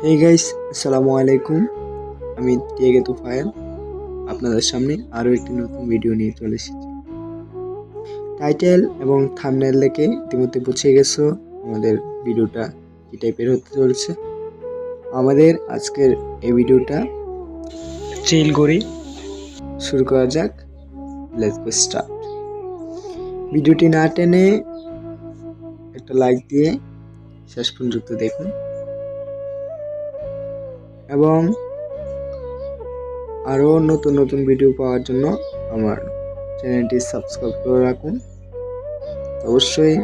Hey guys, আসসালামু আলাইকুম। আমি TAK তোফায়েল আপনাদের সামনে আরও একটি নতুন ভিডিও নিয়ে চলে এসেছি। টাইটেল এবং থাম্বনেল দেখে ইতিমধ্যে বুঝে গেছো আমাদের ভিডিওটা কি টাইপের হতে চলছে। আমাদের আজকের এই ভিডিওটা চিল করি, শুরু করা যাক। Let's go start. ভিডিওটি না টেনে একটা লাইক দিয়ে শেষ পর্যন্ত দেখুন এবং আরও নতুন নতুন ভিডিও পাওয়ার জন্য আমার চ্যানেলটি সাবস্ক্রাইব করে রাখুন। অবশ্যই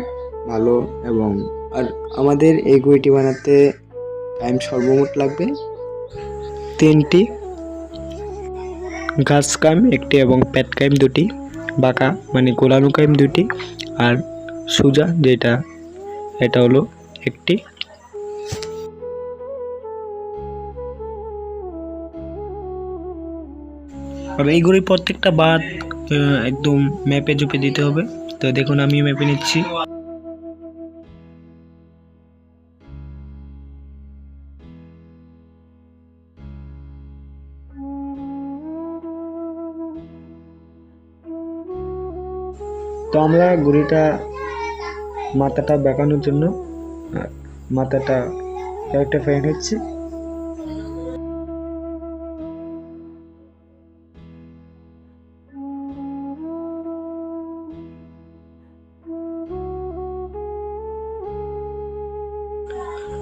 ভালো এবং আর আমাদের এই ঘড়িটি বানাতে টাইম সর্বমোট লাগবে 3টি, গাছ কাইম 1টি এবং প্যাট কাইম 2টি, বাঁকা মানে গোলানো কাইম 2টি আর সোজা যেটা এটা হলো 1টি। আর এই ঘড়ি প্রত্যেকটা বাদ একদম ম্যাপে জুপে দিতে হবে। তো দেখুন আমি ম্যাপে নিচ্ছি। তো আমরা ঘড়িটা মাথাটা বেঁকানোর জন্য মাথাটা কয়েকটা ফ্যান হচ্ছে।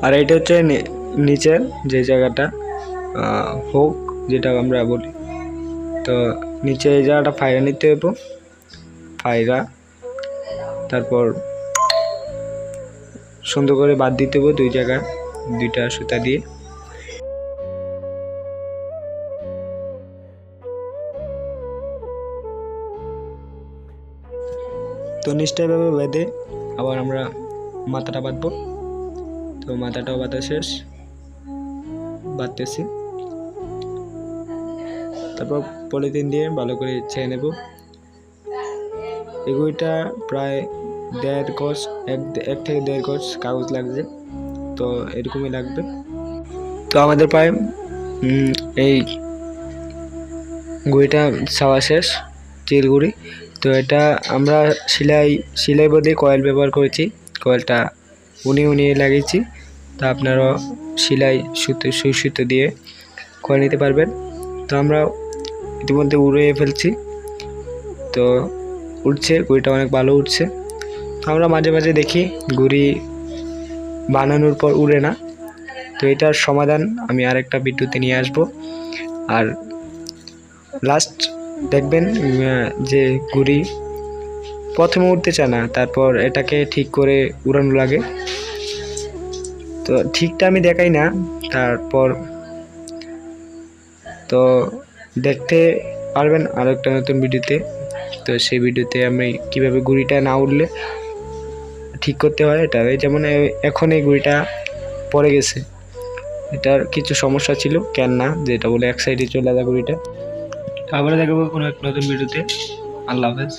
আর এটা হচ্ছে নিচের যে জায়গাটা হোক যেটা আমরা বলি, তো নিচে এই জায়গাটা ফাইরা নিতে হবে। ফাইরা তারপর সুন্দর করে বাদ দিতে হবে 2 জায়গায় 2টা সুতা দিয়ে। তো নিচটা এভাবে বেঁধে আবার আমরা মাথাটা বাঁধবো। তো মাথাটাও বাঁধা শেষ, বাঁধতেছি। তারপর পলিথিন দিয়ে ভালো করে ছেড়ে নেব। এগুলিটা প্রায় 1.5 গজ 1 থেকে 1.5 গজ কাগজ লাগছে, তো এরকমই লাগবে। তো আমাদের প্রায় এই গুড়িটা ছাওয়া শেষ, চিল গুড়ি। তো এটা আমরা সেলাই বদলে কয়েল ব্যবহার করেছি, কয়েলটা উনিয়ে লাগিয়েছি। তা আপনারা সেলাই সুই সুতো দিয়ে করে নিতে পারবেন। তো আমরা ইতিমধ্যে উড়িয়ে ফেলছি। তো উঠছে, ঘুড়িটা অনেক ভালো উঠছে। তো আমরা মাঝে মাঝে দেখি ঘুড়ি বানানোর পর উড়ে না। তো এটার সমাধান আমি আরেকটা ভিডিওতে নিয়ে আসব। আর লাস্ট দেখবেন যে ঘুড়ি প্রথমে উঠতে চায় না, তারপর এটাকে ঠিক করে উড়ানো লাগে। তো ঠিকটা আমি দেখাই না, তারপর তো দেখতে পারবেন আরও একটা নতুন ভিডিওতে। তো সেই ভিডিওতে আমি কিভাবে ঘুড়িটা না উঠলে ঠিক করতে হয় এটা, যেমন এখন এই ঘুড়িটা পড়ে গেছে, এটার কিছু সমস্যা ছিল কেন না, যেটা বলে এক সাইডে চলে যায় ঘুড়িটা। আবার দেখাবো কোনো এক নতুন ভিডিওতে। আল্লাহ হাফেজ।